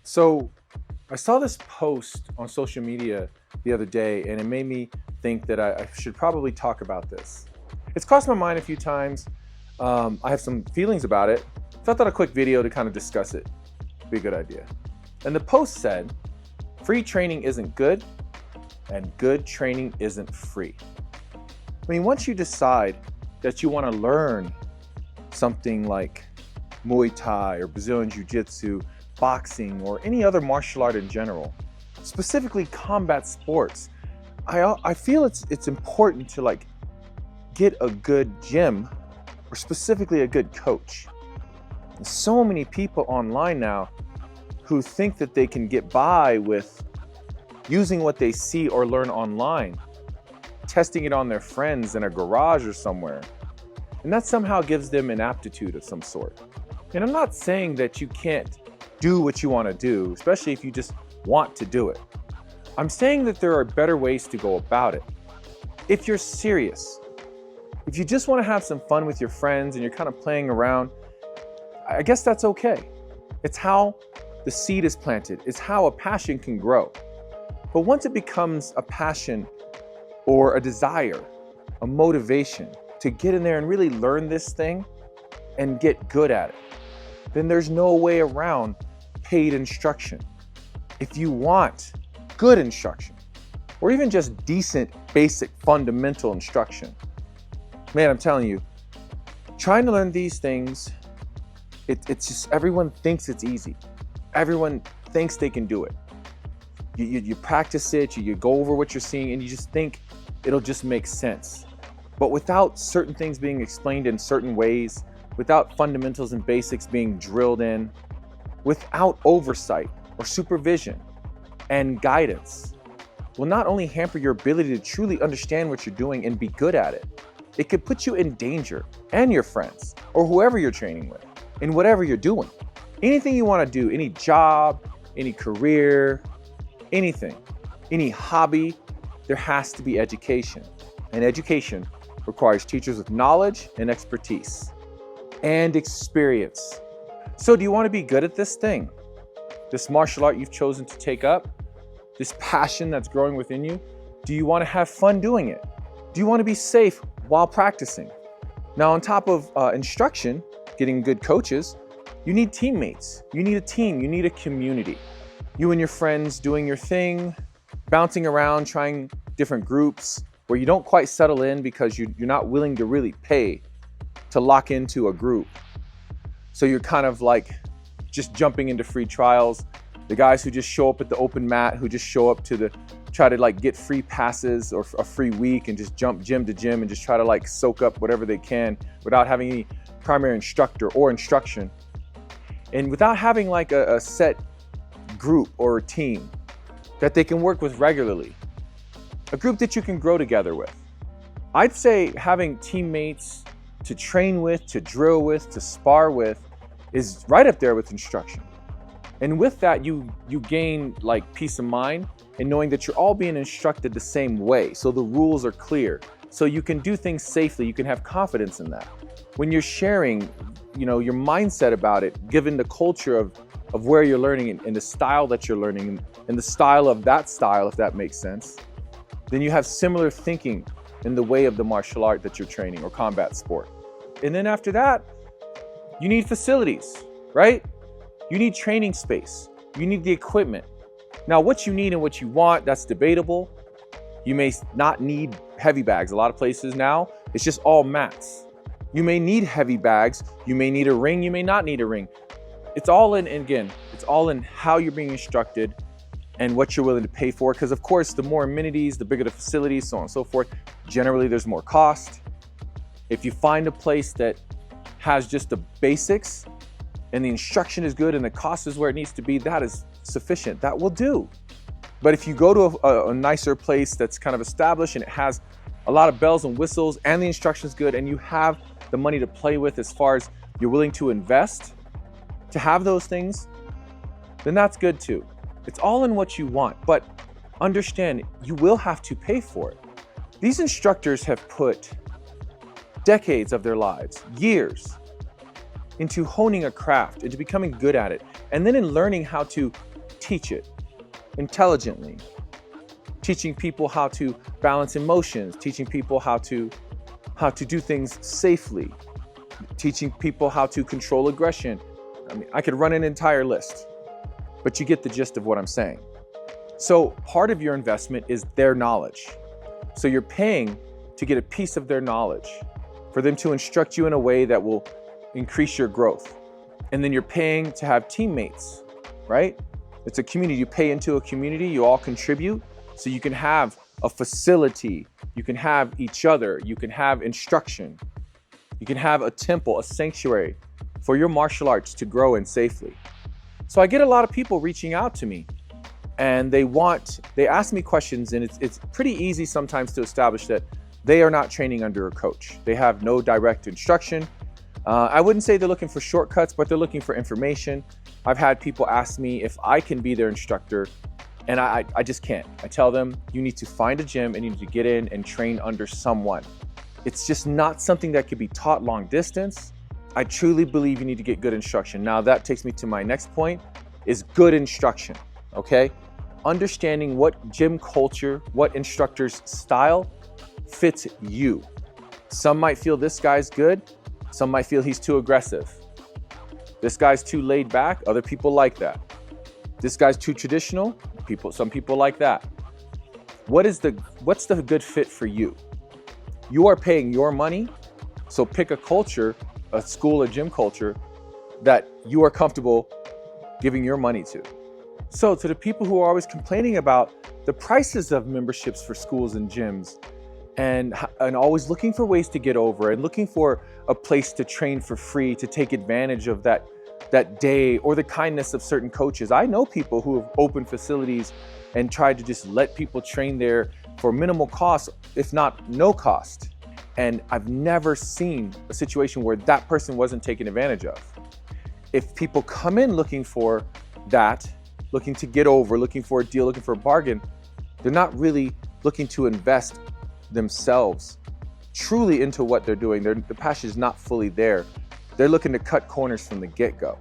So I saw this post on social media the other day, and it made me think that I should probably talk about this. It's crossed my mind a few times. I have some feelings about it, so I thought a quick video to kind of discuss it would be a good idea. And the post said, free training isn't good, and good training isn't free. I mean, once you decide that you want to learn something like Muay Thai or Brazilian Jiu-Jitsu, boxing, or any other martial art in general, specifically combat sports, I feel it's important to get a good gym or specifically a good coach. There's so many people online now who think that they can get by with using what they see or learn online, testing it on their friends in a garage or somewhere, and that somehow gives them an aptitude of some sort. And I'm not saying that you can't do what you want to do, especially if you just want to do it. I'm saying that there are better ways to go about it. If you're serious, if you just want to have some fun with your friends and you're kind of playing around, I guess that's okay. It's how the seed is planted. It's how a passion can grow. But once it becomes a passion or a desire, a motivation to get in there and really learn this thing and get good at it, then there's no way around paid instruction. If you want good instruction, or even just decent, basic, fundamental instruction, man, I'm telling you, trying to learn these things, it's just, everyone thinks it's easy. Everyone thinks they can do it. You practice it, you go over what you're seeing, and you just think it'll just make sense. But without certain things being explained in certain ways, without fundamentals and basics being drilled in, without oversight or supervision and guidance, will not only hamper your ability to truly understand what you're doing and be good at it, it could put you in danger, and your friends or whoever you're training with, in whatever you're doing. Anything you want to do, any job, any career, anything, any hobby, there has to be education. And education requires teachers with knowledge and expertise and experience. So do you want to be good at this thing? This martial art you've chosen to take up? This passion that's growing within you? Do you want to have fun doing it? Do you want to be safe while practicing? Now, on top of instruction, getting good coaches, you need teammates. You need a team. You need a community. You and your friends doing your thing, bouncing around, trying different groups where you don't quite settle in because you're not willing to really pay to lock into a group. So you're kind of like just jumping into free trials. The guys who just show up at the open mat, who just show up to try to get free passes or a free week and just jump gym to gym and just try to soak up whatever they can without having any primary instructor or instruction. And without having a set group or a team that they can work with regularly, a group that you can grow together with. I'd say having teammates to train with, to drill with, to spar with is right up there with instruction. And with that, you gain peace of mind in knowing that you're all being instructed the same way. So the rules are clear. So you can do things safely. You can have confidence in that. When you're sharing, your mindset about it, given the culture of where you're learning and the style that you're learning and the style of that style, if that makes sense, then you have similar thinking in the way of the martial art that you're training or combat sport. And then after that, you need facilities, right? You need training space. You need the equipment. Now, what you need and what you want, that's debatable. You may not need heavy bags. A lot of places now, it's just all mats. You may need heavy bags. You may need a ring. You may not need a ring. It's all in, and again, it's all in how you're being instructed and what you're willing to pay for. Because of course, the more amenities, the bigger the facilities, so on and so forth, generally there's more cost. If you find a place that has just the basics and the instruction is good and the cost is where it needs to be, that is sufficient. That will do. But if you go to a nicer place that's kind of established and it has a lot of bells and whistles and the instruction is good and you have the money to play with as far as you're willing to invest to have those things, then that's good too. It's all in what you want, but understand you will have to pay for it. These instructors have put decades of their lives, years, into honing a craft, into becoming good at it, and then in learning how to teach it intelligently, teaching people how to balance emotions, teaching people how to do things safely, teaching people how to control aggression. I mean, I could run an entire list, but you get the gist of what I'm saying. So part of your investment is their knowledge. So you're paying to get a piece of their knowledge, for them to instruct you in a way that will increase your growth. And then you're paying to have teammates, right? It's a community. You pay into a community, you all contribute, so you can have a facility, you can have each other, you can have instruction, you can have a temple, a sanctuary for your martial arts to grow in safely. So I get a lot of people reaching out to me, and they ask me questions, and it's pretty easy sometimes to establish that they are not training under a coach. They have no direct instruction. I wouldn't say they're looking for shortcuts, but they're looking for information. I've had people ask me if I can be their instructor, and I just can't. I tell them, you need to find a gym and you need to get in and train under someone. It's just not something that could be taught long distance. I truly believe you need to get good instruction. Now that takes me to my next point, is good instruction, okay? Understanding what gym culture, what instructor's style fits you. Some might feel this guy's good. Some might feel he's too aggressive. This guy's too laid back. Other people like that. This guy's too traditional. Some people like that. What's the good fit for you? You are paying your money, so pick a culture, a school or gym culture that you are comfortable giving your money to. So to the people who are always complaining about the prices of memberships for schools and gyms, and always looking for ways to get over and looking for a place to train for free, to take advantage of that day or the kindness of certain coaches. I know people who have opened facilities and tried to just let people train there for minimal cost, if not no cost. And I've never seen a situation where that person wasn't taken advantage of. If people come in looking for that, looking to get over, looking for a deal, looking for a bargain, they're not really looking to invest themselves truly into what they're doing. The passion is not fully there. They're looking to cut corners from the get-go.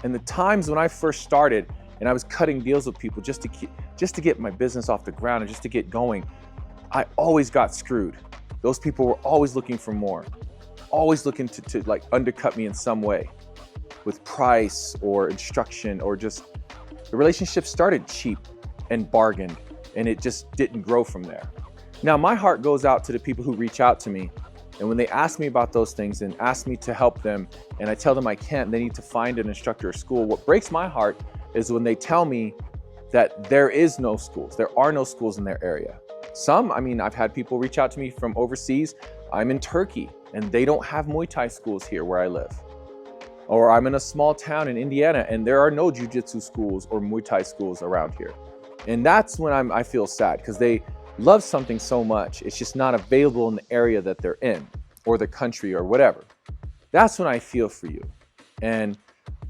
And the times when I first started and I was cutting deals with people just to get my business off the ground and just to get going, I always got screwed. Those people were always looking for more, always looking to like undercut me in some way with price or instruction, or just the relationship started cheap and bargained, and it just didn't grow from there. Now, my heart goes out to the people who reach out to me, and when they ask me about those things and ask me to help them, and I tell them I can't, they need to find an instructor or school. What breaks my heart is when they tell me that there is no schools. There are no schools in their area. I've had people reach out to me from overseas. I'm in Turkey, and they don't have Muay Thai schools here where I live. Or I'm in a small town in Indiana, and there are no Jiu-Jitsu schools or Muay Thai schools around here. And that's when I feel sad, because they love something so much, it's just not available in the area that they're in, or the country, or whatever. That's when I feel for you. And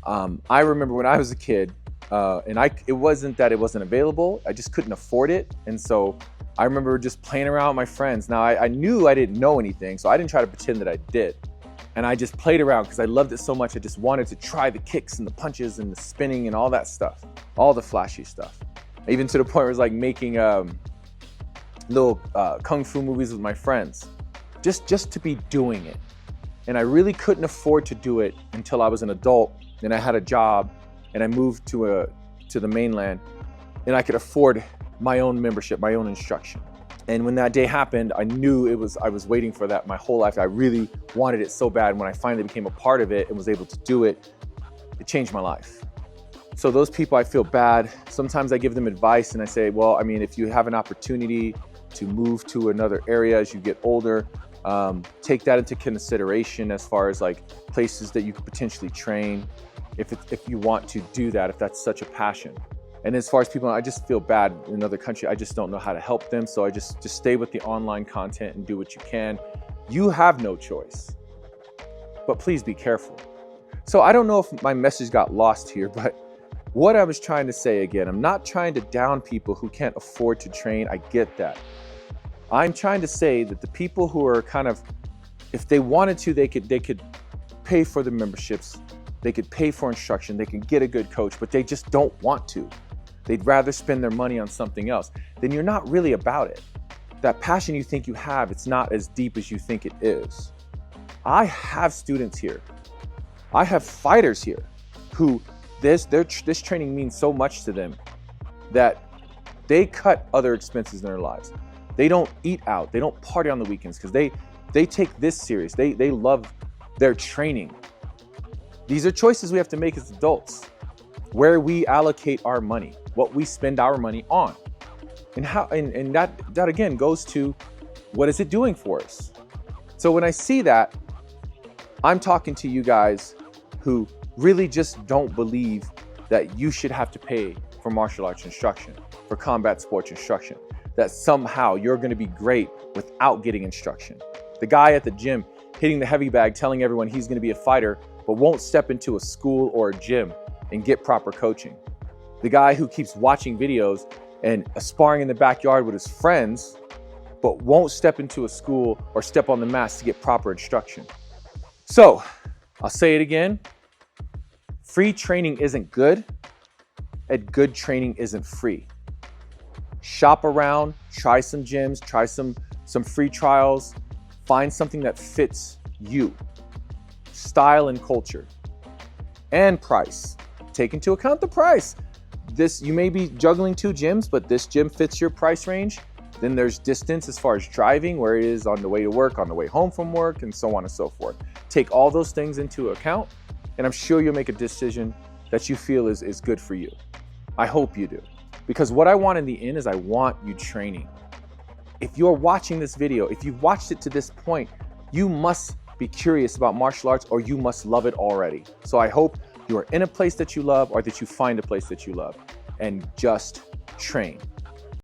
I remember when I was a kid, it wasn't that it wasn't available, I just couldn't afford it. And so I remember just playing around with my friends. Now I knew I didn't know anything, so I didn't try to pretend that I did. And I just played around because I loved it so much. I just wanted to try the kicks and the punches and the spinning and all that stuff, all the flashy stuff. Even to the point where it was like making little kung fu movies with my friends, just to be doing it. And I really couldn't afford to do it until I was an adult and I had a job and I moved to the mainland, and I could afford my own membership, my own instruction. And when that day happened, I knew I was waiting for that my whole life. I really wanted it so bad. When I finally became a part of it and was able to do it, it changed my life. So those people, I feel bad. Sometimes I give them advice and I say, well, I mean, if you have an opportunity to move to another area as you get older, take that into consideration as far as like places that you could potentially train, if you want to do that, if that's such a passion. And as far as people, I just feel bad in another country. I just don't know how to help them. So I just stay with the online content and do what you can. You have no choice, but please be careful. So I don't know if my message got lost here, but what I was trying to say again, I'm not trying to down people who can't afford to train. I get that. I'm trying to say that the people who are kind of, if they wanted to, they could pay for the memberships. They could pay for instruction. They can get a good coach, but they just don't want to. They'd rather spend their money on something else. Then you're not really about it. That passion you think you have, it's not as deep as you think it is. I have students here. I have fighters here who this training means so much to them that they cut other expenses in their lives. They don't eat out. They don't party on the weekends because they take this serious. They love their training. These are choices we have to make as adults, where we allocate our money, what we spend our money on. And how and that again goes to, what is it doing for us? So when I see that, I'm talking to you guys who really just don't believe that you should have to pay for martial arts instruction, for combat sports instruction, that somehow you're going to be great without getting instruction. The guy at the gym hitting the heavy bag, telling everyone he's going to be a fighter, but won't step into a school or a gym and get proper coaching. The guy who keeps watching videos and sparring in the backyard with his friends, but won't step into a school or step on the mats to get proper instruction. So, I'll say it again. Free training isn't good, and good training isn't free. Shop around, try some gyms, try some free trials, find something that fits you. Style and culture. And price. Take into account the price. You may be juggling 2 gyms, but this gym fits your price range. Then there's distance as far as driving, where it is on the way to work, on the way home from work, and so on and so forth. Take all those things into account, and I'm sure you'll make a decision that you feel is good for you. I hope you do. Because what I want in the end is I want you training. If you're watching this video, if you've watched it to this point, you must be curious about martial arts, or you must love it already. So I hope you are in a place that you love, or that you find a place that you love, and just train.